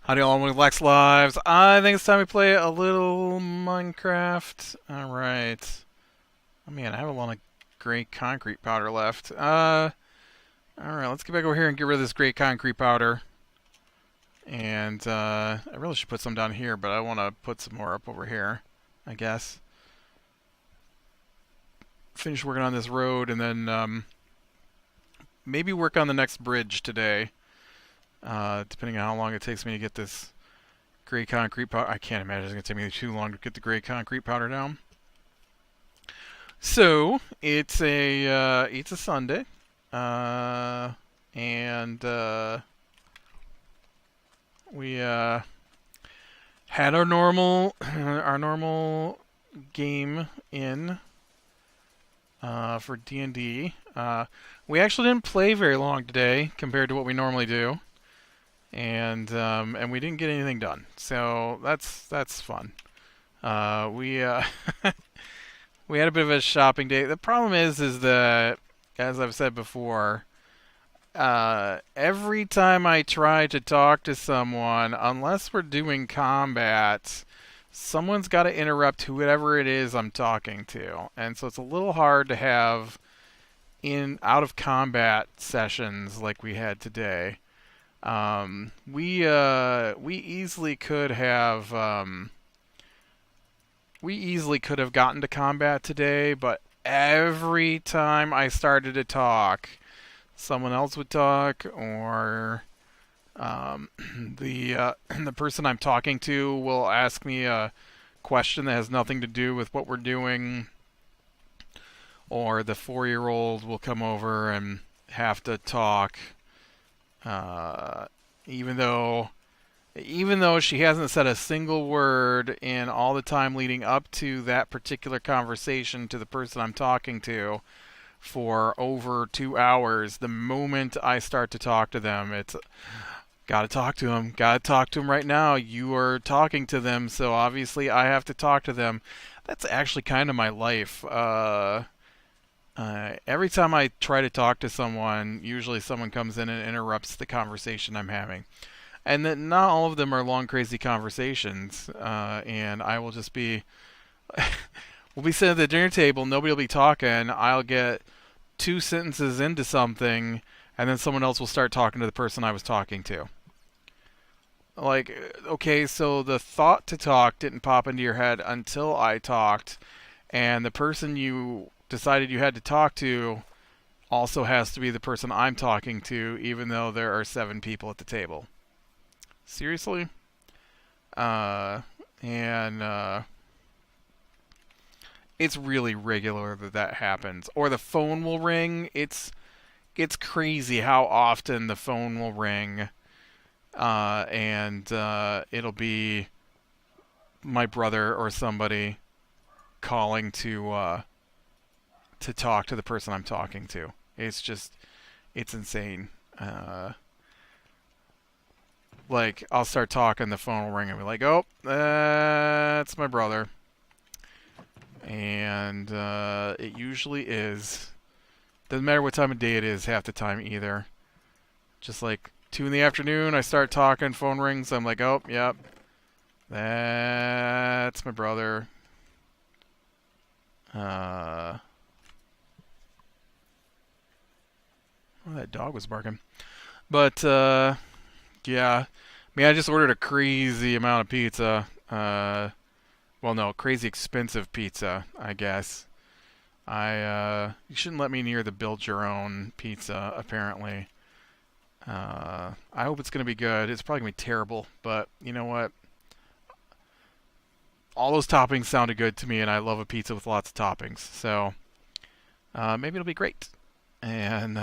Howdy all, with Lex Lives. I think it's time we play a little Minecraft. Alright. Oh man, I have a lot of gray concrete powder left. Alright, let's get back over here and get rid of this gray concrete powder. And I really should put some down here, but I want to put some more up over here, I guess. Finish working on this road and then maybe work on the next bridge today. Depending on how long it takes me to get this gray concrete powder. I can't imagine it's going to take me too long to get the gray concrete powder down. So, it's a Sunday. And we had our normal game in for D&D. We actually didn't play very long today compared to what we normally do. And we didn't get anything done, so that's fun. We we had a bit of a shopping day. The problem is that, as I've said before, every time I try to talk to someone, unless we're doing combat, someone's got to interrupt whoever it is I'm talking to, and so it's a little hard to have out of combat sessions like we had today. We easily could have gotten to combat today, but every time I started to talk, someone else would talk, or the person I'm talking to will ask me a question that has nothing to do with what we're doing, or the 4-year-old will come over and have to talk. Even though she hasn't said a single word in all the time leading up to that particular conversation to the person I'm talking to for over 2 hours, the moment I start to talk to them, it's gotta talk to them right now. You are talking to them, so obviously I have to talk to them. That's actually kind of my life. Every time I try to talk to someone, usually someone comes in and interrupts the conversation I'm having. And that not all of them are long, crazy conversations. And I will just be... we'll be sitting at the dinner table, nobody will be talking, I'll get 2 sentences into something, and then someone else will start talking to the person I was talking to. Like, okay, so the thought to talk didn't pop into your head until I talked, and the person you decided you had to talk to also has to be the person I'm talking to, even though there are 7 people at the table. Seriously? It's really regular that happens. Or the phone will ring. It's crazy how often the phone will ring, and it'll be my brother or somebody calling to talk to the person I'm talking to. It's insane. Like, I'll start talking, the phone will ring, and be like, oh, that's my brother. And it usually is. Doesn't matter what time of day it is half the time either. Just like 2 in the afternoon, I start talking, phone rings, I'm like, oh, yep, that's my brother. Oh, that dog was barking. But, yeah. I mean, I just ordered a crazy amount of pizza. Well, no, crazy expensive pizza, I guess. You shouldn't let me near the build-your-own pizza, apparently. I hope it's going to be good. It's probably going to be terrible, but you know what? All those toppings sounded good to me, and I love a pizza with lots of toppings. So, maybe it'll be great. And,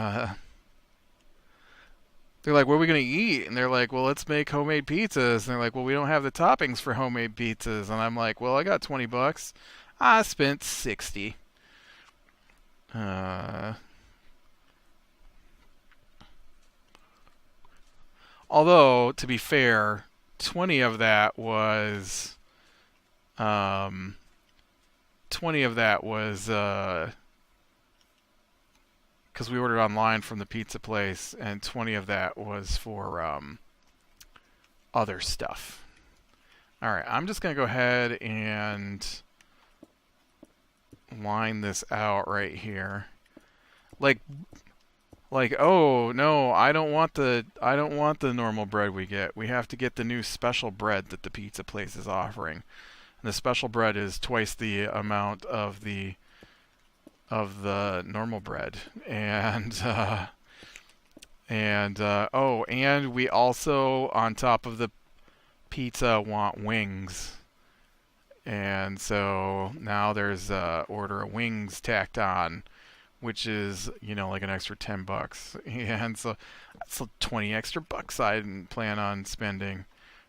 they're like, what are we going to eat? And they're like, well, let's make homemade pizzas. And they're like, well, we don't have the toppings for homemade pizzas. And I'm like, well, I got $20. I spent 60. Although, to be fair, 20 of that was um, 20 of that was because we ordered online from the pizza place, and 20 of that was for other stuff. All right, I'm just gonna go ahead and line this out right here. Like, oh no, I don't want the normal bread we get. We have to get the new special bread that the pizza place is offering. And the special bread is twice the amount of the normal bread. And we also, on top of the pizza, want wings. And so now there's order of wings tacked on, which is, like an extra $10. And so that's 20 extra bucks I didn't plan on spending.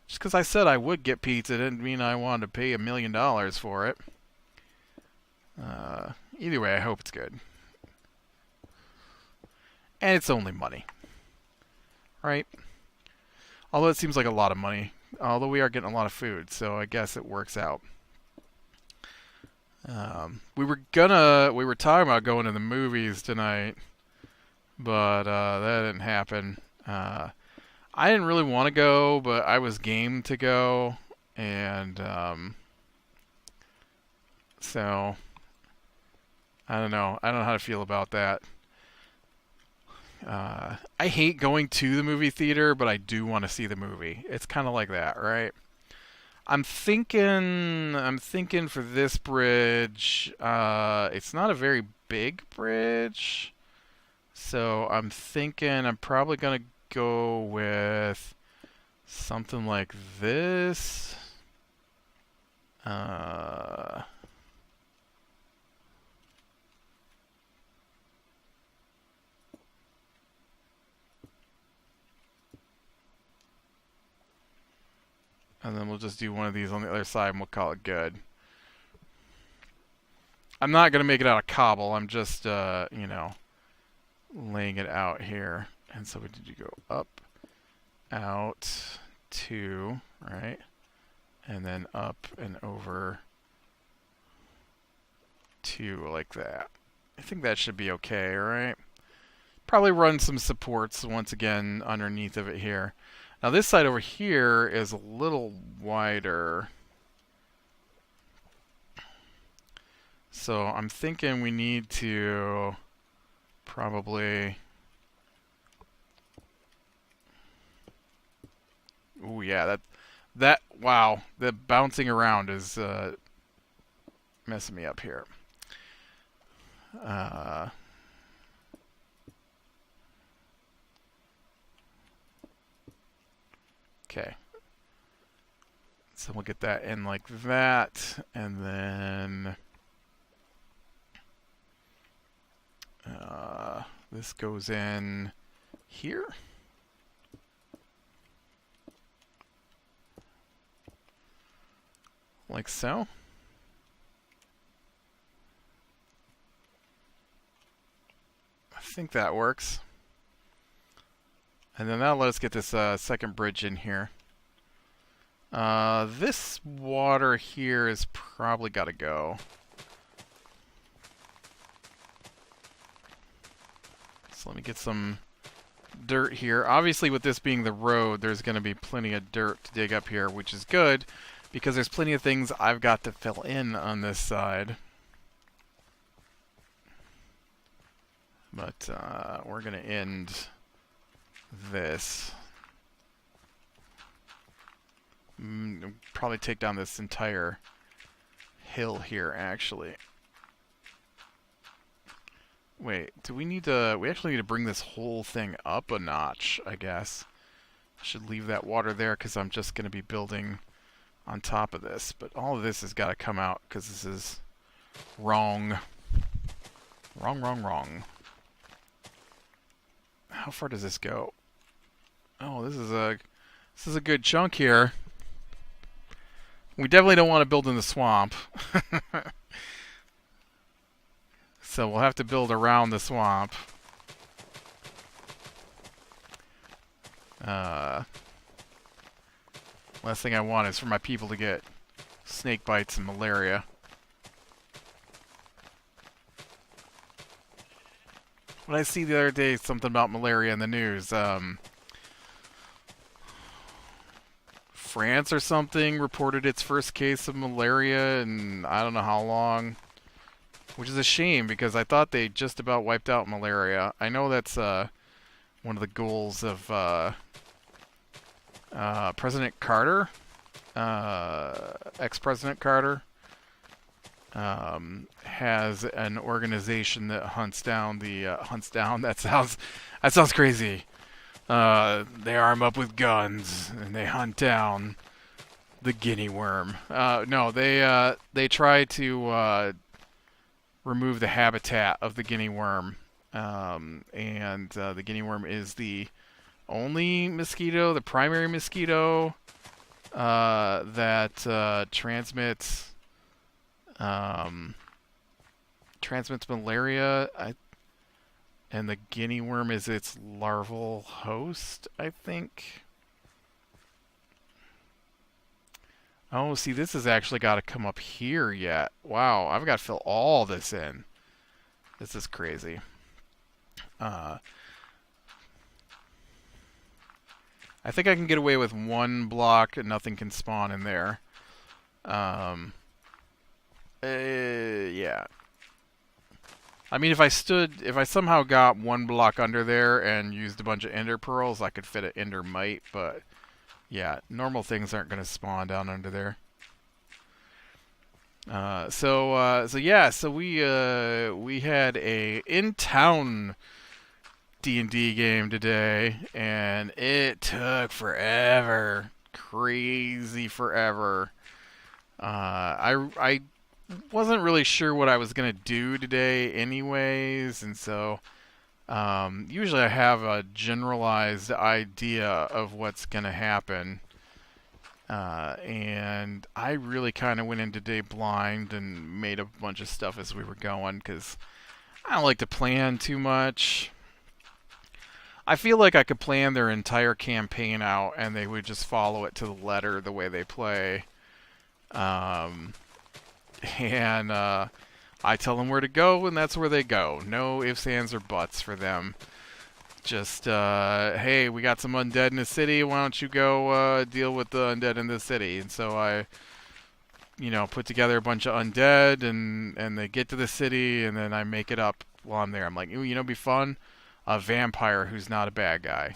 Just because I said I would get pizza didn't mean I wanted to pay $1 million for it. Either way, I hope it's good. And it's only money. Right? Although it seems like a lot of money. Although we are getting a lot of food, so I guess it works out. We were talking about going to the movies tonight, but that didn't happen. I didn't really want to go, but I was game to go, and so I don't know. I don't know how to feel about that. I hate going to the movie theater, but I do want to see the movie. It's kind of like that, right? I'm thinking for this bridge, it's not a very big bridge. So I'm thinking I'm probably going to go with something like this. And then we'll just do one of these on the other side and we'll call it good. I'm not going to make it out of cobble. I'm just, laying it out here. And so we did go up, out, 2, right? And then up and over 2 like that. I think that should be okay, right? Probably run some supports once again underneath of it here. Now this side over here is a little wider. So I'm thinking we need to probably... Ooh, yeah, wow, the bouncing around is messing me up here. Okay. So we'll get that in like that, and then this goes in here. Like so. I think that works. And then that'll let us get this second bridge in here. This water here is probably got to go. So let me get some dirt here. Obviously, with this being the road, there's going to be plenty of dirt to dig up here, which is good, because there's plenty of things I've got to fill in on this side. But we're going to end this. Probably take down this entire hill here, actually. Wait, do we need to... We actually need to bring this whole thing up a notch, I guess. I should leave that water there because I'm just going to be building on top of this. But all of this has got to come out because this is wrong. Wrong. How far does this go? Oh, this is a good chunk here. We definitely don't want to build in the swamp. So we'll have to build around the swamp. Uh, last thing I want is for my people to get snake bites and malaria. When I see the other day something about malaria in the news, France or something reported its first case of malaria in I don't know how long, which is a shame because I thought they just about wiped out malaria. I know that's one of the goals of President Carter, ex-President Carter, has an organization that hunts down the hunts down. That sounds crazy. They arm up with guns and they hunt down the guinea worm. No, they try to remove the habitat of the guinea worm, and the guinea worm is the only mosquito, the primary mosquito that transmits malaria. And the guinea worm is its larval host, I think. Oh, see, this has actually got to come up here yet. Wow, I've got to fill all this in. This is crazy. I think I can get away with one block and nothing can spawn in there. Yeah. I mean, if I somehow got one block under there and used a bunch of ender pearls, I could fit an ender mite, but yeah, normal things aren't going to spawn down under there. So we had a in-town D&D game today, and it took forever, crazy forever. I wasn't really sure what I was going to do today anyways, and so usually I have a generalized idea of what's going to happen, and I really kind of went in today blind and made a bunch of stuff as we were going because I don't like to plan too much. I feel like I could plan their entire campaign out and they would just follow it to the letter the way they play. And I tell them where to go, and that's where they go. No ifs, ands, or buts for them. Just, hey, we got some undead in the city. Why don't you go deal with the undead in the city? And so I, put together a bunch of undead, and they get to the city, and then I make it up while I'm there. I'm like, ooh, be fun? A vampire who's not a bad guy.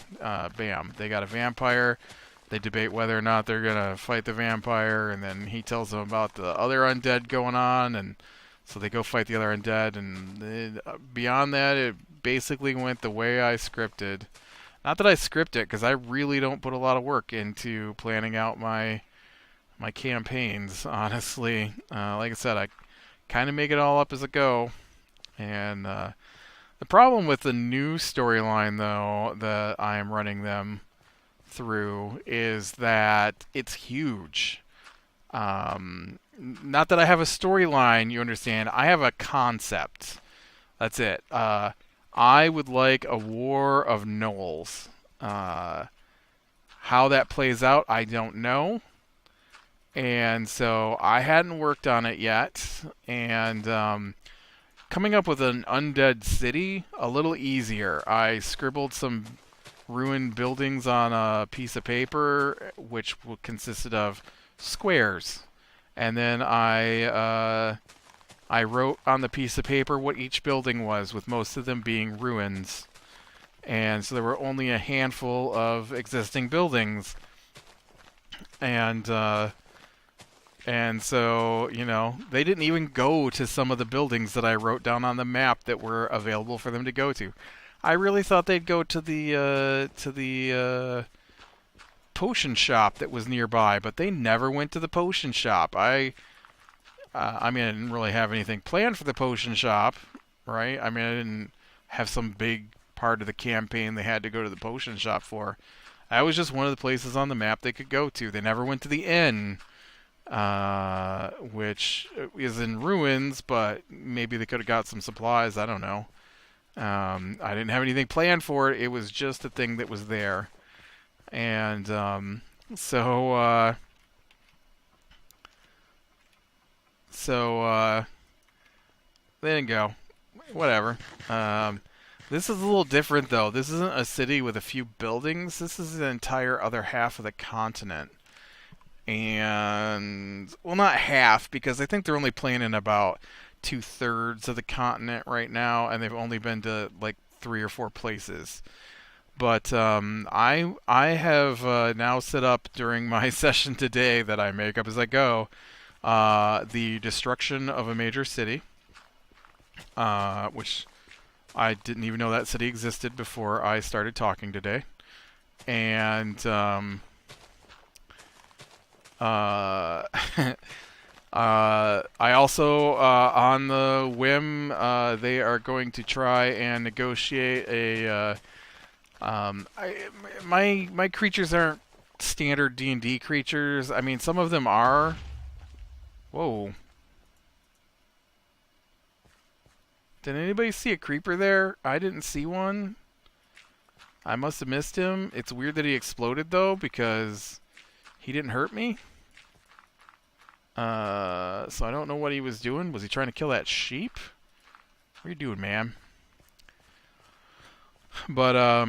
Bam. They got a vampire. They debate whether or not they're going to fight the vampire, and then he tells them about the other undead going on, and so they go fight the other undead, and beyond that, it basically went the way I scripted. Not that I script it, because I really don't put a lot of work into planning out my campaigns, honestly. Like I said, I kind of make it all up as I go, and the problem with the new storyline, though, that I am running them through is that it's huge. Not that I have a storyline, you understand. I have a concept. That's it. I would like a war of gnolls. How that plays out, I don't know. And so I hadn't worked on it yet. And coming up with an undead city, a little easier. I scribbled some ruined buildings on a piece of paper, which consisted of squares, and then I wrote on the piece of paper what each building was, with most of them being ruins, and so there were only a handful of existing buildings, and so they didn't even go to some of the buildings that I wrote down on the map that were available for them to go to. I really thought they'd go to the potion shop that was nearby, but they never went to the potion shop. I didn't really have anything planned for the potion shop, right? I mean, I didn't have some big part of the campaign they had to go to the potion shop for. That was just one of the places on the map they could go to. They never went to the inn, which is in ruins, but maybe they could have got some supplies. I don't know. I didn't have anything planned for it. It was just a thing that was there. And so uh, so they didn't go. Whatever. Um, this is a little different though. This isn't a city with a few buildings. This is the entire other half of the continent. And well, not half because I think they're only playing in about 2/3 of the continent right now, and they've only been to like 3 or 4 places. But I have now set up during my session today that I make up as I go the destruction of a major city, which I didn't even know that city existed before I started talking today, and uh, I also, on the whim, they are going to try and negotiate a. My creatures aren't standard D&D creatures. I mean, some of them are. Whoa! Did anybody see a creeper there? I didn't see one. I must have missed him. It's weird that he exploded though, because he didn't hurt me. So I don't know what he was doing. Was he trying to kill that sheep? What are you doing, man? But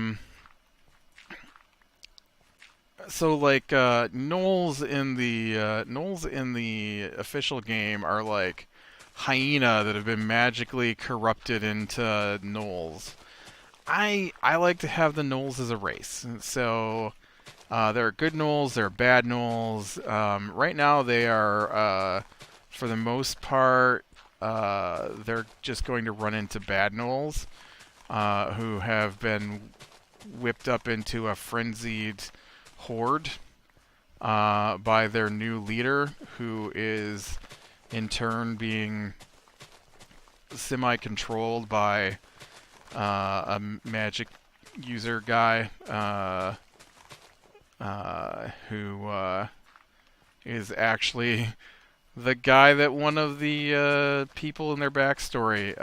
so like gnolls in the official game are like hyena that have been magically corrupted into gnolls. I like to have the gnolls as a race. So there are good gnolls, there are bad gnolls. Right now they are for the most part they're just going to run into bad gnolls who have been whipped up into a frenzied horde by their new leader, who is in turn being semi-controlled by a magic user guy who is actually the guy that one of the people in their backstory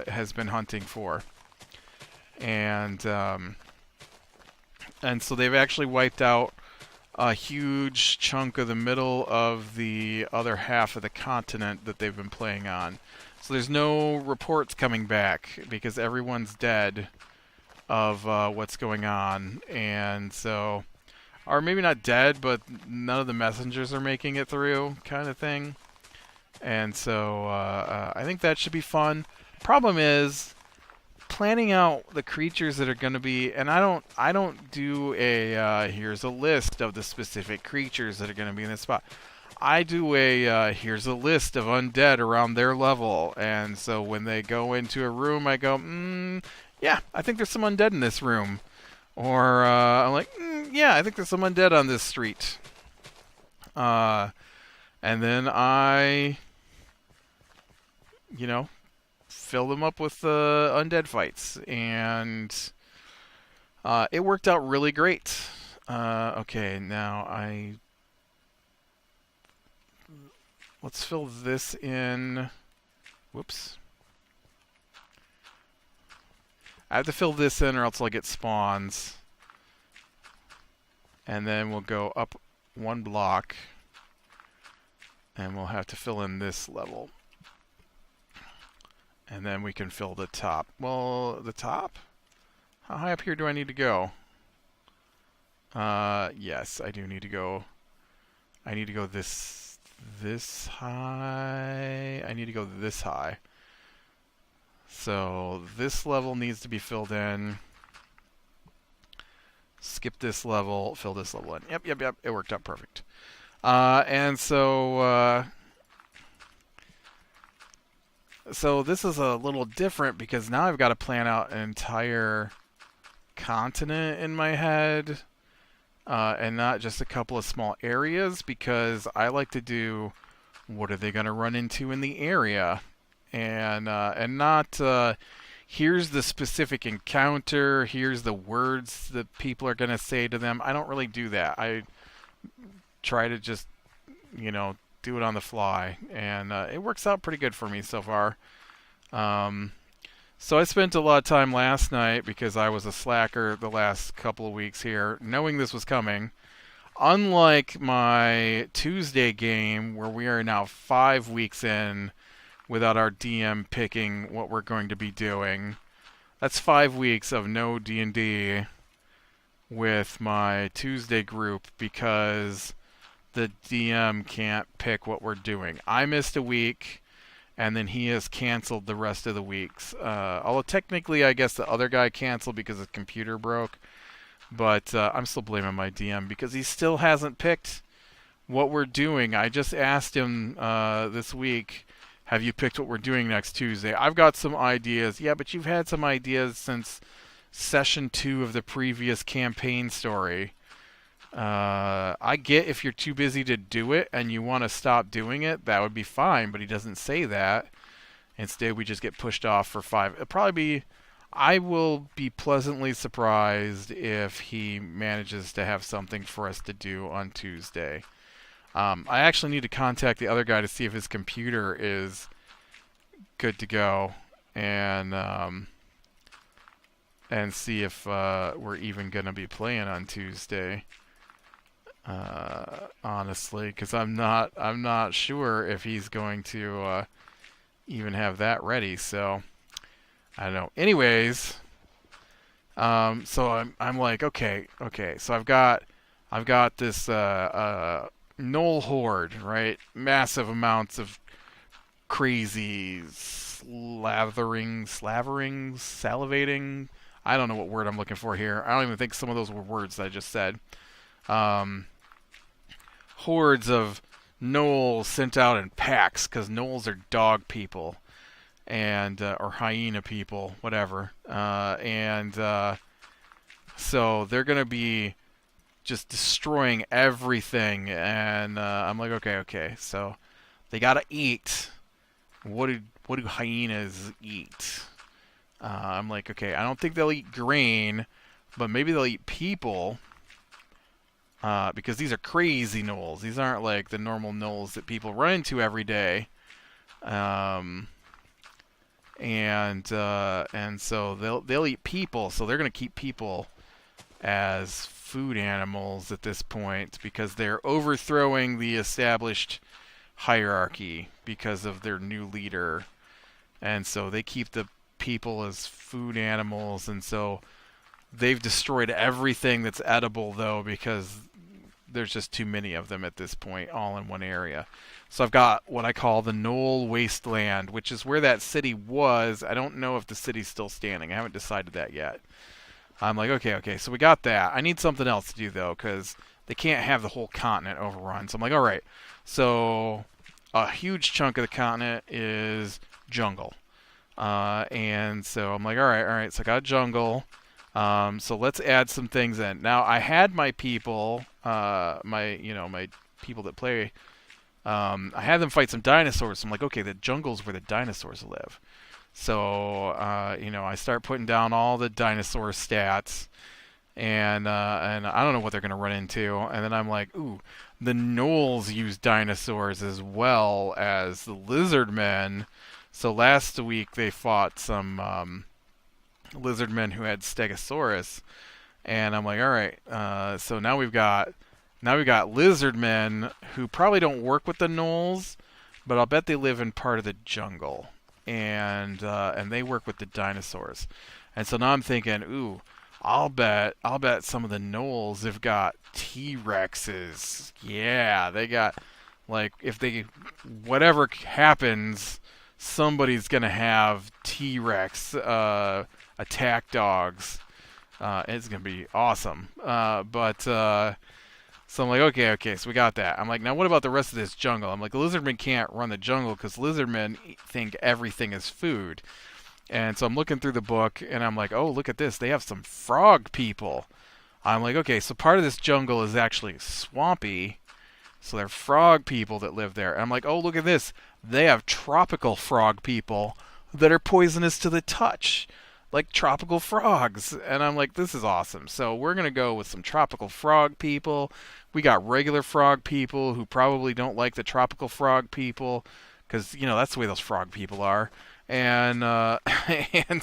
has been hunting for. And so they've actually wiped out a huge chunk of the middle of the other half of the continent that they've been playing on. So there's no reports coming back because everyone's dead of what's going on. And so, or maybe not dead, but none of the messengers are making it through, kind of thing. And so I think that should be fun. Problem is planning out the creatures that are going to be, and I don't do a here's a list of the specific creatures that are going to be in this spot. I do a here's a list of undead around their level, and so when they go into a room, I go, yeah, I think there's some undead in this room, or I'm like, yeah, I think there's some undead on this street, and then I, fill them up with undead fights, and it worked out really great. Okay, now let's fill this in. Whoops. I have to fill this in or else I'll get spawns. And then we'll go up 1 block. And we'll have to fill in this level. And then we can fill the top. Well, the top? How high up here do I need to go? Yes, I do need to go. I need to go this high. I need to go this high. So this level needs to be filled in. Skip this level, fill this level in. Yep. It worked out perfect. And so this is a little different because now I've got to plan out an entire continent in my head, and not just a couple of small areas, because I like to do what are they going to run into in the area, and not here's the specific encounter, here's the words that people are going to say to them. I don't really do that. I try to just, do it on the fly, and it works out pretty good for me so far. So I spent a lot of time last night because I was a slacker the last couple of weeks here, knowing this was coming. Unlike my Tuesday game, where we are now 5 weeks in without our DM picking what we're going to be doing. That's 5 weeks of no D&D with my Tuesday group because the DM can't pick what we're doing. I missed a week, and then he has canceled the rest of the weeks. Although technically, I guess the other guy canceled because his computer broke. But I'm still blaming my DM because he still hasn't picked what we're doing. I just asked him this week, have you picked what we're doing next Tuesday? I've got some ideas. Yeah, but you've had some ideas since session 2 of the previous campaign story. I get if you're too busy to do it and you want to stop doing it, that would be fine, but he doesn't say that. Instead, we just get pushed off for 5. It'll probably be, I will be pleasantly surprised if he manages to have something for us to do on Tuesday. I actually need to contact the other guy to see if his computer is good to go, and see if we're even gonna be playing on Tuesday. Honestly, because I'm not sure if he's going to even have that ready. So I don't know. Anyways, so I'm like, okay. So I've got this Knoll horde, right? Massive amounts of crazy salivating. I don't know what word I'm looking for here. I don't even think some of those were words that I just said. Um, Hordes of gnolls sent out in packs because gnolls are dog people and or hyena people, whatever. So they're gonna be just destroying everything, and I'm like, okay. So they gotta eat. What do hyenas eat? I'm like, okay, I don't think they'll eat grain, but maybe they'll eat people. Because these are crazy gnolls. These aren't like the normal gnolls that people run into every day. And so they'll eat people. So they're gonna keep people as food animals at this point because they're overthrowing the established hierarchy because of their new leader. And so they keep the people as food animals, and so they've destroyed everything that's edible though because there's just too many of them at this point all in one area. So I've got what I call the Knoll Wasteland, which is where that city was. I don't know if the city's still standing. I haven't decided that yet. I'm like, okay, so we got that. I need something else to do though because they can't have the whole continent overrun. So I'm like, all right. So a huge chunk of the continent is jungle. And so I'm like, all right. So I got jungle. So let's add some things in. Now I had my people, my people that play. I had them fight some dinosaurs. So I'm like, okay, the jungle's where the dinosaurs live. So I start putting down all the dinosaur stats, and I don't know what they're gonna run into. And then I'm like, ooh, the gnolls use dinosaurs as well as the lizard men. So last week they fought some lizard men who had Stegosaurus, and I'm like, all right. So now we've got lizard men who probably don't work with the gnolls, but I'll bet they live in part of the jungle, and they work with the dinosaurs. And so now I'm thinking, ooh, I'll bet some of the gnolls have got T-Rexes. Yeah, they got, like, if they, whatever happens, somebody's gonna have T-Rex attack dogs. It's gonna be awesome. So I'm like, okay, so we got that. I'm like, now what about the rest of this jungle? I'm like, the lizardmen can't run the jungle because lizardmen think everything is food. And so I'm looking through the book, and I'm like, oh, look at this. They have some frog people. I'm like, okay, so part of this jungle is actually swampy. So they're frog people that live there. And I'm like, oh, look at this. They have tropical frog people that are poisonous to the touch, like tropical frogs. And I'm like, this is awesome. So we're going to go with some tropical frog people. We got regular frog people who probably don't like the tropical frog people because, that's the way those frog people are. and and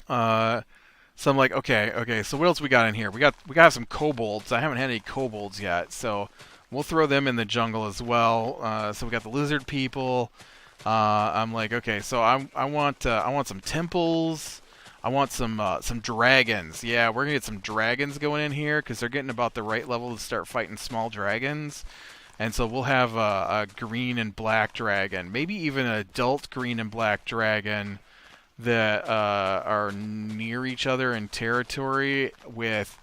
uh, so I'm like, okay. So what else we got in here? We got some kobolds. I haven't had any kobolds yet, so we'll throw them in the jungle as well. So we got the lizard people. I'm like, okay, so I want some temples. I want some dragons. Yeah, we're gonna get some dragons going in here because they're getting about the right level to start fighting small dragons. And so we'll have a green and black dragon, maybe even an adult green and black dragon that are near each other in territory with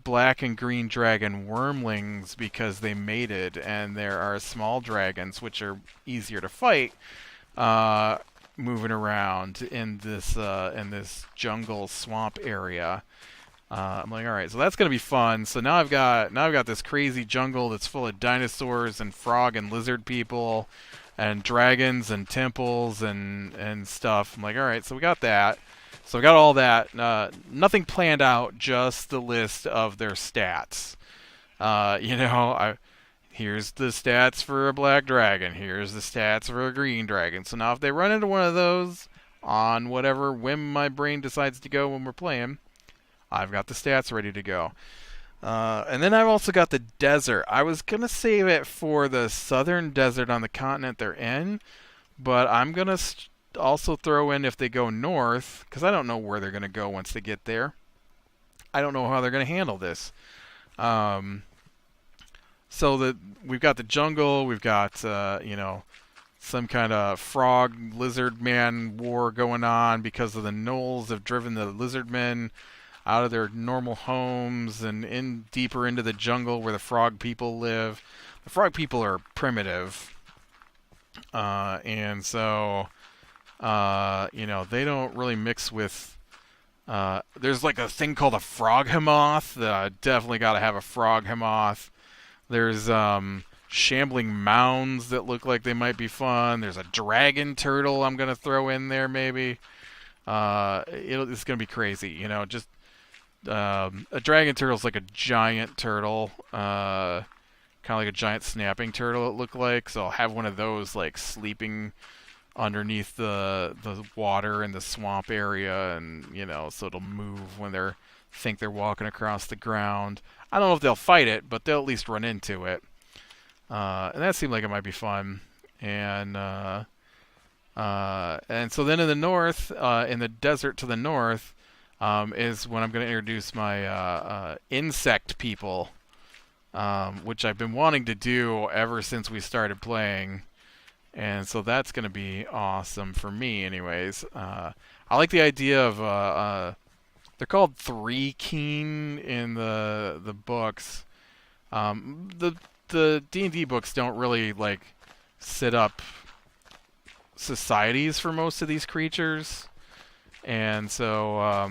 black and green dragon wormlings because they mated, and there are small dragons which are easier to fight, uh, moving around in this jungle swamp area. I'm like, all right, so that's gonna be fun. So now I've got this crazy jungle that's full of dinosaurs and frog and lizard people, and dragons and temples and stuff. I'm like, all right, so we got that. So we got all that. Nothing planned out, just the list of their stats. Here's the stats for a black dragon. Here's the stats for a green dragon. So now if they run into one of those on whatever whim my brain decides to go when we're playing, I've got the stats ready to go. And then I've also got the desert. I was going to save it for the southern desert on the continent they're in, but I'm going to also throw in if they go north, because I don't know where they're going to go once they get there. I don't know how they're going to handle this. We've got the jungle, we've got, some kind of frog lizard man war going on because of the gnolls have driven the lizard men out of their normal homes and in deeper into the jungle where the frog people live. The frog people are primitive, and so they don't really mix with. There's like a thing called a frog hemoth. Definitely got to have a frog hemoth. There's shambling mounds that look like they might be fun. There's a dragon turtle I'm gonna throw in there maybe. It's gonna be crazy. Just a dragon turtle's like a giant turtle, kind of like a giant snapping turtle. It looked like, so I'll have one of those like sleeping underneath the water in the swamp area, and so it'll move when they're walking across the ground. I don't know if they'll fight it, but they'll at least run into it. And that seemed like it might be fun. And so then in the north, in the desert to the north, is when I'm going to introduce my insect people, which I've been wanting to do ever since we started playing. And so that's going to be awesome for me anyways. I like the idea of... they're called three keen in the books. The D&D books don't really set up societies for most of these creatures, and so I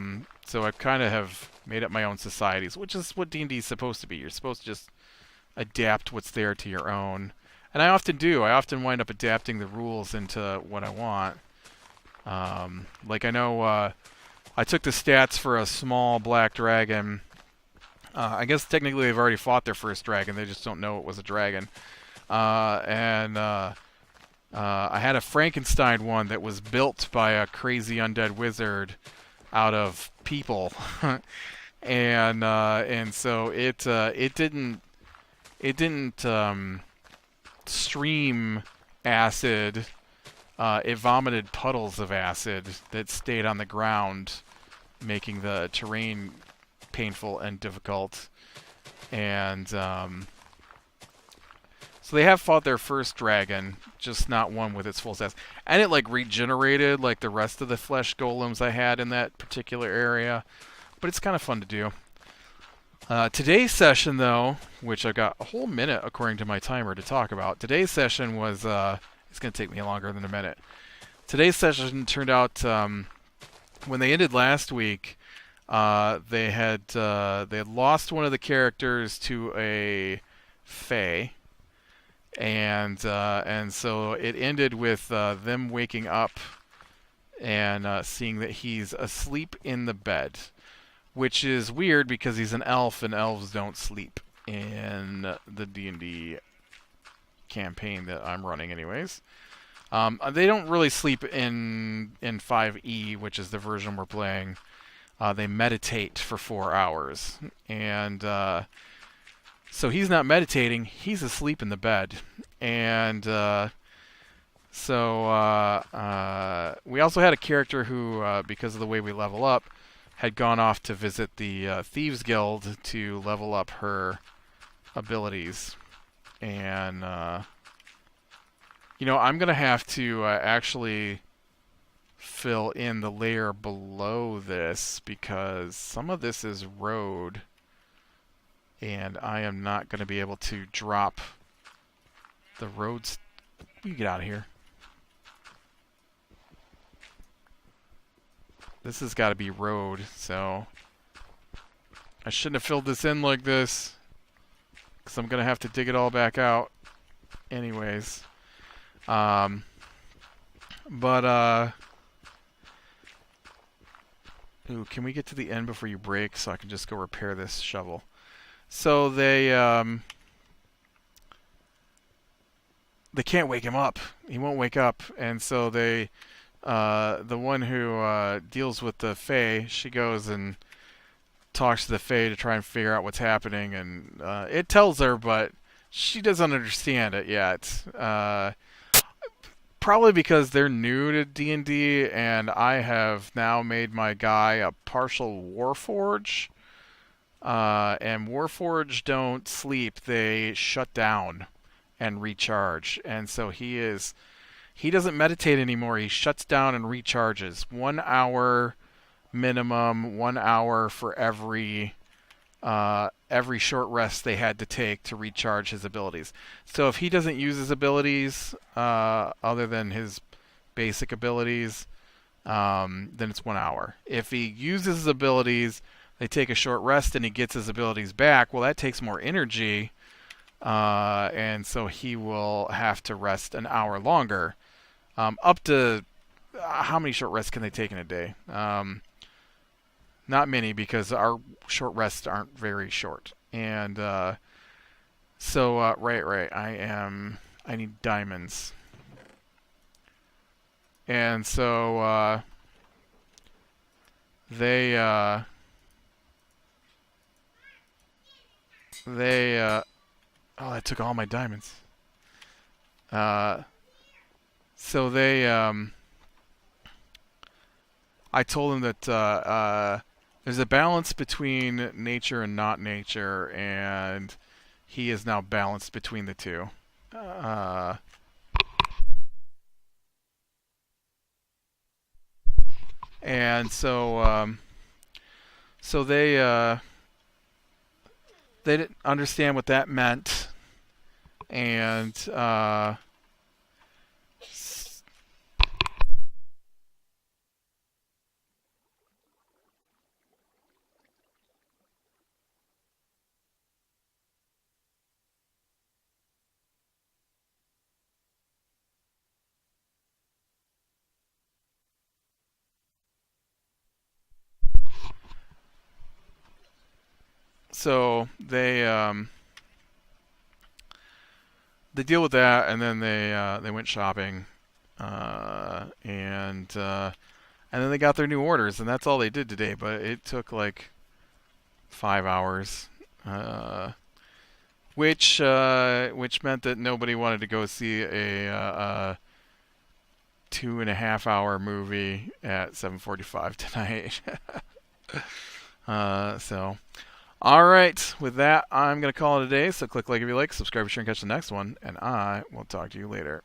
kind of have made up my own societies, which is what D&D is supposed to be. You're supposed to just adapt what's there to your own, and I often do. I often wind up adapting the rules into what I want. I know I took the stats for a small black dragon. I guess technically they've already fought their first dragon. They just don't know it was a dragon. I had a Frankenstein one that was built by a crazy undead wizard out of people, and so it didn't stream acid. It vomited puddles of acid that stayed on the ground, making the terrain painful and difficult. And so they have fought their first dragon, just not one with its full stats. And it regenerated like the rest of the flesh golems I had in that particular area. But it's kind of fun to do. Today's session, though, which I've got a whole minute according to my timer to talk about. Today's session was... it's going to take me longer than a minute. Today's session turned out, when they ended last week, they had lost one of the characters to a fae, and so it ended with them waking up and seeing that he's asleep in the bed, which is weird because he's an elf and elves don't sleep in the D&D campaign that I'm running anyways. They don't really sleep in 5e, which is the version we're playing. They meditate for 4 hours, and so he's not meditating; he's asleep in the bed. And we also had a character who, because of the way we level up, had gone off to visit the Thieves Guild to level up her abilities. And, I'm going to have to actually fill in the layer below this because some of this is road, and I am not going to be able to drop the roads. You get out of here. This has got to be road, so I shouldn't have filled this in like this because I'm going to have to dig it all back out anyways. Ooh, can we get to the end before you break so I can just go repair this shovel? So they can't wake him up. He won't wake up, and so the one who deals with the Fae, she goes and talks to the Fae to try and figure out what's happening, and it tells her, but she doesn't understand it yet. Probably because they're new to D&D, and I have now made my guy a partial Warforge. And Warforge don't sleep; they shut down and recharge, and so he doesn't meditate anymore. He shuts down and recharges. 1 hour minimum, 1 hour for every short rest they had to take to recharge his abilities. So if he doesn't use his abilities other than his basic abilities, then it's 1 hour. If he uses his abilities, they take a short rest and he gets his abilities back. Well, that takes more energy, and so he will have to rest an hour longer. Up to how many short rests can they take in a day? Not many, because our short rests aren't very short. And right, I need diamonds. And so they oh, I took all my diamonds. So I told them that there's a balance between nature and not nature, and he is now balanced between the two. And so they didn't understand what that meant, and so they deal with that, and then they went shopping, and then they got their new orders, and that's all they did today. But it took like 5 hours, which meant that nobody wanted to go see a 2.5 hour movie at 7:45 tonight. So. All right, with that, I'm going to call it a day. So click like if you like, subscribe, share, and catch the next one. And I will talk to you later.